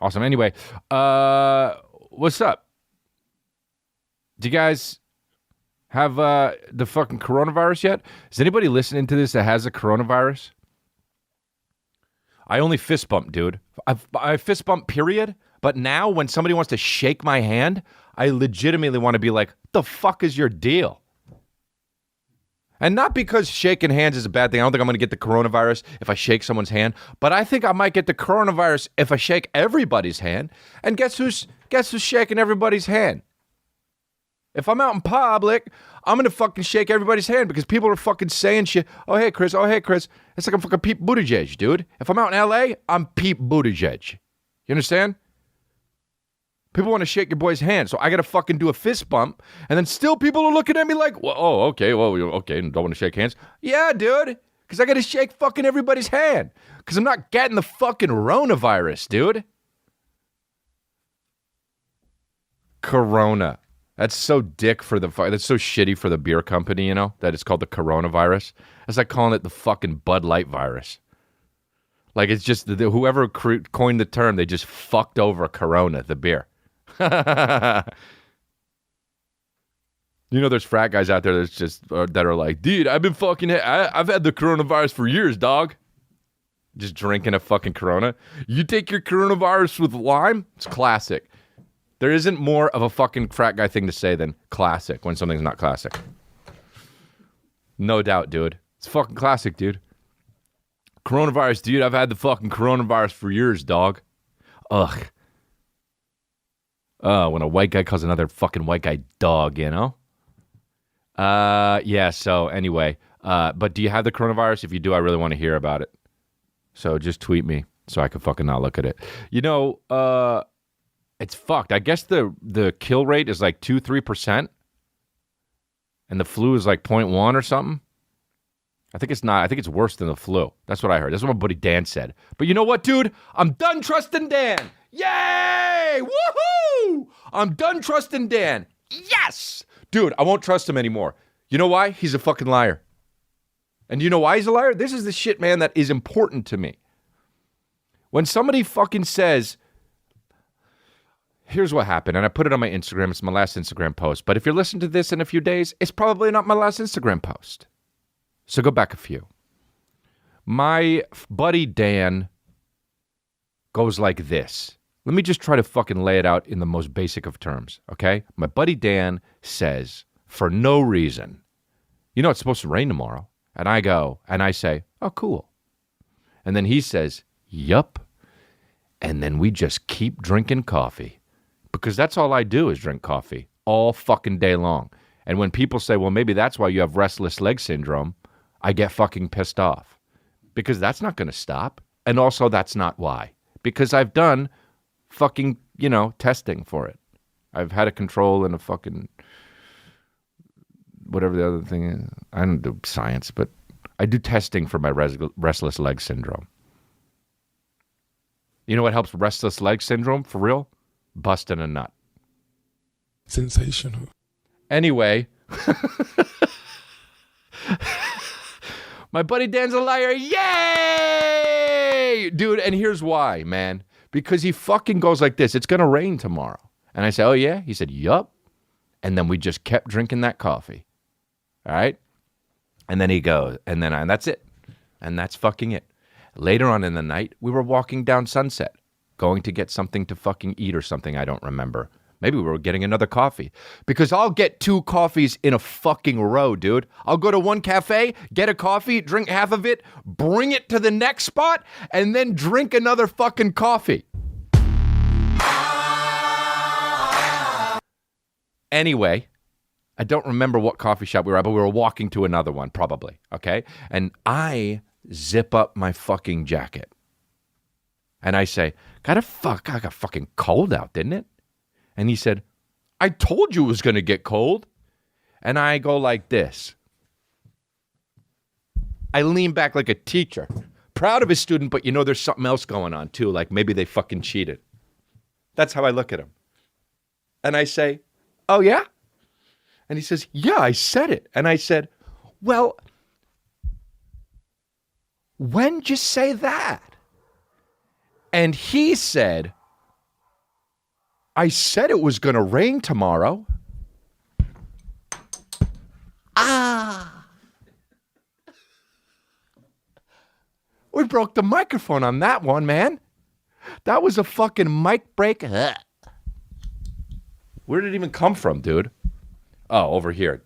Awesome. Anyway, what's up? Do you guys have the fucking coronavirus yet? Is anybody listening to this that has a coronavirus? I only fist bump, dude. I fist bump, period. But now when somebody wants to shake my hand, I legitimately want to be like, the fuck is your deal? And not because shaking hands is a bad thing. I don't think I'm going to get the coronavirus if I shake someone's hand. But I think I might get the coronavirus if I shake everybody's hand. And guess who's shaking everybody's hand? If I'm out in public, I'm going to fucking shake everybody's hand because people are fucking saying shit. Oh, hey, Chris. Oh, hey, Chris. It's like I'm fucking Pete Buttigieg, dude. If I'm out in L.A., I'm Pete Buttigieg. You understand? People want to shake your boy's hand, so I got to fucking do a fist bump, and then still people are looking at me like, well, oh, okay, don't want to shake hands. Yeah, dude, because I got to shake fucking everybody's hand because I'm not getting the fucking coronavirus, dude. Corona. That's so that's so shitty for the beer company, you know, that it's called the coronavirus. It's like calling it the fucking Bud Light virus. Like, it's just, whoever coined the term, they just fucked over Corona, the beer. You know, there's frat guys out there that's just that are like, dude, I've had the coronavirus for years, dog. Just drinking a fucking Corona. You take your coronavirus with lime, it's classic. There isn't more of a fucking frat guy thing to say than classic when something's not classic. No doubt, dude. It's fucking classic, dude. Coronavirus, dude. I've had the fucking coronavirus for years, dog. Ugh. When a white guy calls another fucking white guy dog, you know? Yeah, so anyway. But do you have the coronavirus? If you do, I really want to hear about it. So just tweet me so I can fucking not look at it. You know, it's fucked. I guess the kill rate is like 2-3%. And the flu is like 0.1 or something. I think it's not. I think it's worse than the flu. That's what I heard. That's what my buddy Dan said. But you know what, dude? I'm done trusting Dan. Yay! Woohoo! I'm done trusting Dan. Yes! Dude, I won't trust him anymore. You know why? He's a fucking liar. And you know why he's a liar? This is the shit, man, that is important to me. When somebody fucking says, here's what happened, and I put it on my Instagram. It's my last Instagram post. But if you're listening to this in a few days, it's probably not my last Instagram post. So go back a few. My buddy Dan goes like this. Let me just try to fucking lay it out in the most basic of terms, okay? My buddy Dan says, for no reason, you know it's supposed to rain tomorrow. And I go, and I say, oh, cool. And then he says, yup. And then we just keep drinking coffee. Because that's all I do is drink coffee all fucking day long. And when people say, well, maybe that's why you have restless leg syndrome, I get fucking pissed off. Because that's not going to stop. And also that's not why. Because I've done fucking, you know, testing for it. I've had a control and a fucking, whatever the other thing is. I don't do science, but I do testing for my restless leg syndrome. You know what helps restless leg syndrome for real? Busting a nut. Sensational. Anyway. My buddy Dan's a liar. Yay! Dude, and here's why, man. Because he fucking goes like this. It's going to rain tomorrow. And I say, oh, yeah? He said, yup. And then we just kept drinking that coffee. All right? And then he goes. And that's it. And that's fucking it. Later on in the night, we were walking down Sunset, going to get something to fucking eat or something. I don't remember. Maybe we were getting another coffee. Because I'll get 2 coffees in a fucking row, dude. I'll go to one cafe, get a coffee, drink half of it, bring it to the next spot, and then drink another fucking coffee. Anyway, I don't remember what coffee shop we were at, but we were walking to another one, probably, okay? And I zip up my fucking jacket. And I say, I got fucking cold out, didn't it? And he said, I told you it was going to get cold. And I go like this. I lean back like a teacher. Proud of his student, but you know there's something else going on too. Like maybe they fucking cheated. That's how I look at him. And I say, oh yeah? And he says, yeah, I said it. And I said, well, when'd you say that? And he said, I said it was going to rain tomorrow. We broke the microphone on that one, man. That was a fucking mic break. Where did it even come from, dude? Oh, over here.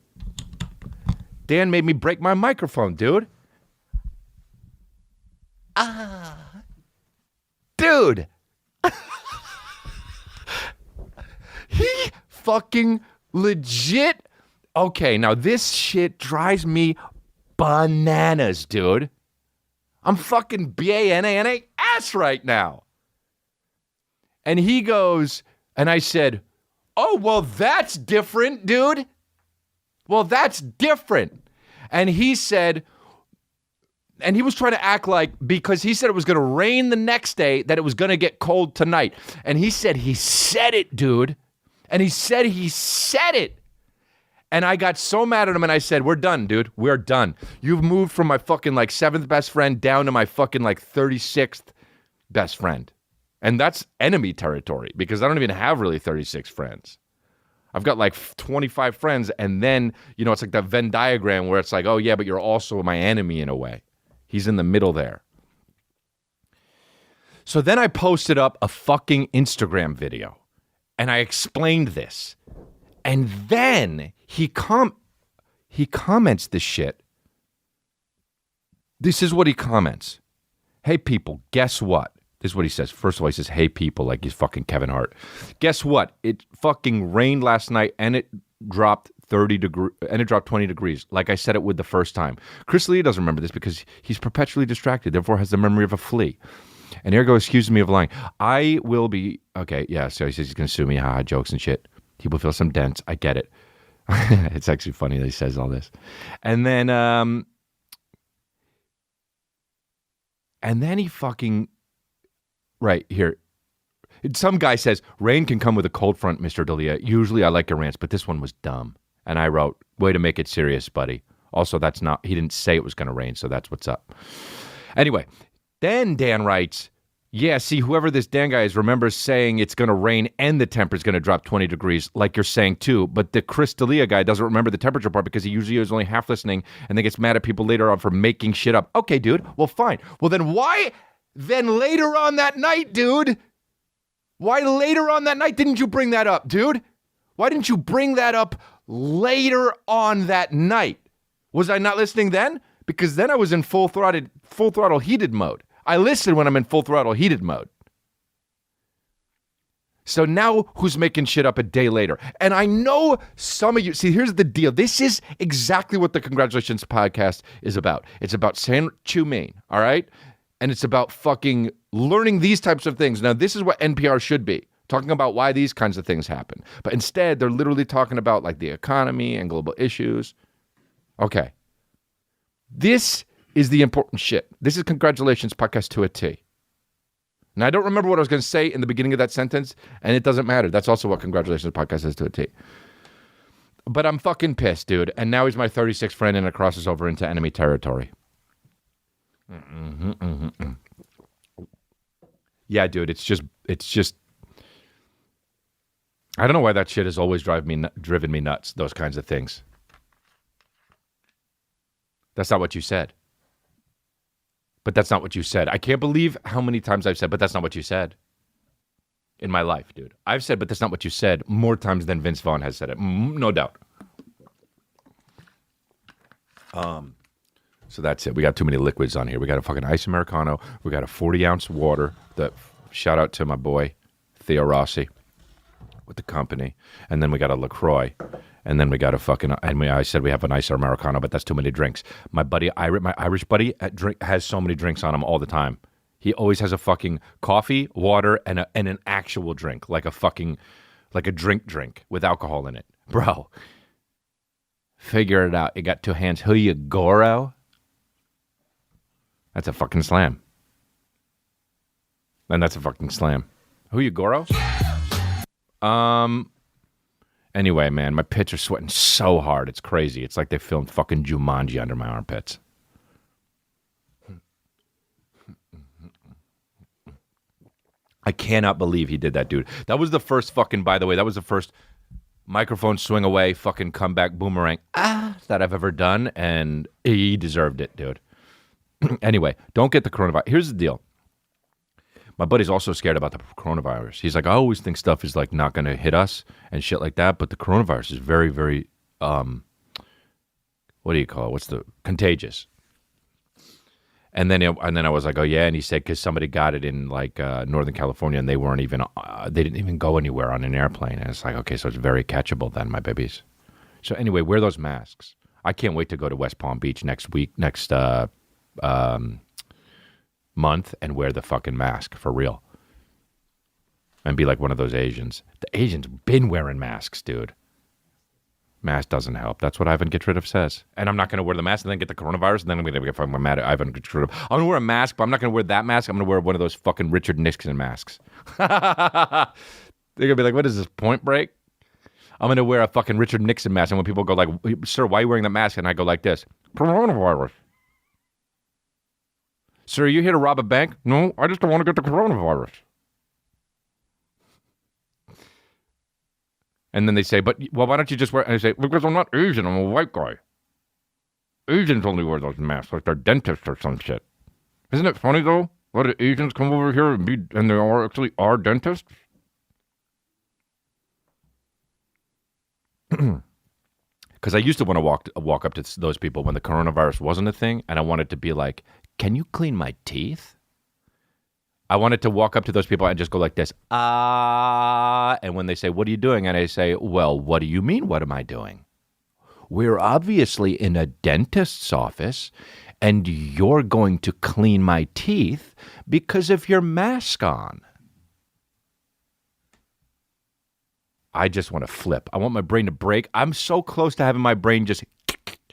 Dan made me break my microphone, dude. Dude. He fucking legit. Okay, now this shit drives me bananas, dude. I'm fucking BANANA-ass right now. And he goes, and I said, oh, well, that's different, dude. Well, that's different. And he said, and he was trying to act like, because he said it was going to rain the next day, that it was going to get cold tonight. And he said it, dude. And he said it. And I got so mad at him and I said, we're done, dude. We're done. You've moved from my fucking like 7th best friend down to my fucking like 36th best friend. And that's enemy territory because I don't even have really 36 friends. I've got like 25 friends, and then, you know, it's like that Venn diagram where it's like, oh yeah, but you're also my enemy in a way. He's in the middle there. So then I posted up a fucking Instagram video, and I explained this. And then he comments this shit. This is what he comments. Hey people, guess what? This is what he says. First of all, he says, hey people, like he's fucking Kevin Hart. Guess what? It fucking rained last night and it dropped 20 degrees. Like I said it would the first time. Chris Lee doesn't remember this because he's perpetually distracted, therefore has the memory of a flea. And here goes, excuse me of lying. I will be, okay, yeah, so he says he's going to sue me, haha, jokes and shit. He will feel some dents. I get it. It's actually funny that he says all this. And then he fucking, right here. Some guy says, rain can come with a cold front, Mr. D'Elia. Usually I like your rants, but this one was dumb. And I wrote, way to make it serious, buddy. Also, he didn't say it was going to rain, so that's what's up. Anyway, then Dan writes, yeah, see, whoever this Dan guy is remembers saying it's going to rain and the temperature is going to drop 20 degrees, like you're saying too. But the Chris D'Elia guy doesn't remember the temperature part because he usually is only half listening and then gets mad at people later on for making shit up. Okay, dude. Well, fine. Well, then why? Then later on that night, dude. Why later on that night didn't you bring that up, dude? Why didn't you bring that up later on that night? Was I not listening then? Because then I was in full throttle heated mode. I listen when I'm in full throttle heated mode. So now who's making shit up a day later? And I know some of you, see, here's the deal. This is exactly what the Congratulations podcast is about. It's about San Chu Maine, all right? And it's about fucking learning these types of things. Now, this is what NPR should be, talking about why these kinds of things happen. But instead, they're literally talking about like the economy and global issues. Okay. This is the important shit. This is Congratulations podcast to a T. Now, I don't remember what I was going to say in the beginning of that sentence, and it doesn't matter. That's also what Congratulations podcast is to a T. But I'm fucking pissed, dude. And now he's my 36th friend, and it crosses over into enemy territory. Yeah, dude, it's just. I don't know why that shit has always driven me nuts. Those kinds of things. That's not what you said. But that's not what you said. I can't believe how many times I've said, but that's not what you said. In my life, dude. I've said, but that's not what you said, more times than Vince Vaughn has said it. No doubt. So that's it. We got too many liquids on here. We got a fucking ice Americano. We got a 40-ounce water. Shout out to my boy, Theo Rossi, with the company. And then we got a LaCroix. And then we got a fucking, I said we have an ice Americano, but that's too many drinks. My Irish buddy has so many drinks on him all the time. He always has a fucking coffee, water, and an actual drink, like a drink with alcohol in it. Bro, figure it out. You got two hands. Who you, Goro? That's a fucking slam. And that's a fucking slam. Who you, Goro? Anyway, man, my pits are sweating so hard. It's crazy. It's like they filmed fucking Jumanji under my armpits. I cannot believe he did that, dude. That was the first fucking, by the way, that was the first microphone swing away, fucking comeback boomerang that I've ever done, and he deserved it, dude. Anyway, don't get the coronavirus. Here's the deal. My buddy's also scared about the coronavirus. He's like, I always think stuff is like not going to hit us and shit like that, but the coronavirus is very, very, what do you call it? What's the contagious? And then I was like, oh yeah, and he said because somebody got it in like Northern California, and they didn't even go anywhere on an airplane. And it's like, okay, so it's very catchable then, my babies. So anyway, wear those masks. I can't wait to go to West Palm Beach next month and wear the fucking mask for real, and be like one of those Asians. The Asians been wearing masks, dude. Mask doesn't help. That's what Ivan Get Rid Of says. And I'm not going to wear the mask and then get the coronavirus, and then I'm going to get fucking mad at Ivan Get Rid Of. I'm going to wear a mask, but I'm not going to wear that mask. I'm going to wear one of those fucking Richard Nixon masks. They're going to be like, what is this, Point Break? I'm going to wear a fucking Richard Nixon mask, and when people go like, sir, why are you wearing that mask? And I go like this, coronavirus. Sir, are you here to rob a bank? No, I just don't want to get the coronavirus. And then they say, but, well, why don't you just wear... And I say, because I'm not Asian, I'm a white guy. Asians only wear those masks like they're dentists or some shit. Isn't it funny, though? A lot of Asians come over here and they actually are dentists? Because I used to want to walk up to those people when the coronavirus wasn't a thing, and I wanted to be like, can you clean my teeth? I wanted to walk up to those people and just go like this, and when they say, what are you doing? And I say, well, what do you mean, what am I doing? We're obviously in a dentist's office, and you're going to clean my teeth because of your mask on. I just want to flip. I want my brain to break. I'm so close to having my brain just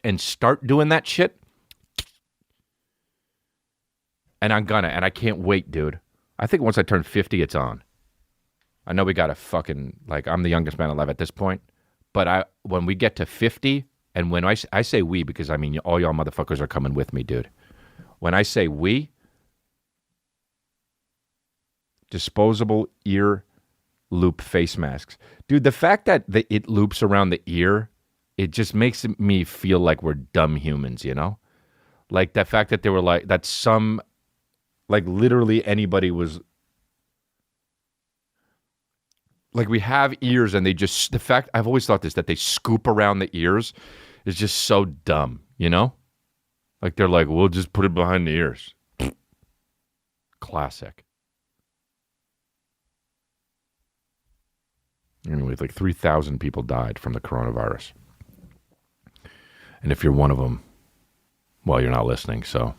and start doing that shit. And I'm gonna, and I can't wait, dude. I think once I turn 50, it's on. I know we got to fucking, like, I'm the youngest man alive at this point, but when we get to 50, and when I say we, because I mean, all y'all motherfuckers are coming with me, dude. When I say we, disposable ear loop face masks. Dude, the fact that it loops around the ear, it just makes me feel like we're dumb humans, you know? Like, the fact that they were like, that some... Like, literally anybody was... Like, we have ears and they just... The fact... I've always thought this, that they scoop around the ears is just so dumb, you know? Like, they're like, we'll just put it behind the ears. Classic. Anyway, like 3,000 people died from the coronavirus. And if you're one of them, well, you're not listening, so...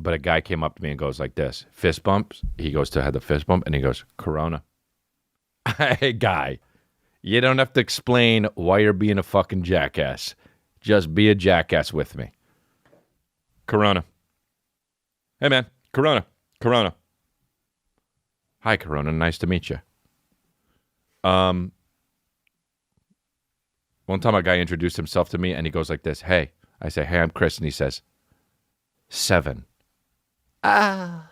But a guy came up to me and goes like this, fist bumps. He goes to have the fist bump and he goes, Corona. Hey, guy, you don't have to explain why you're being a fucking jackass. Just be a jackass with me. Corona. Hey, man. Corona. Corona. Hi, Corona. Nice to meet you. One time a guy introduced himself to me and he goes like this, hey. I say, hey, I'm Chris. And he says, 7. Are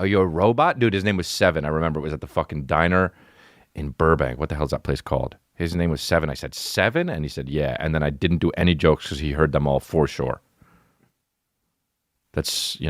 you a robot? Dude, his name was 7. I remember it was at the fucking diner in Burbank. What the hell's that place called? His name was 7. I said, 7? And he said, yeah. And then I didn't do any jokes because he heard them all for sure. That's, you know.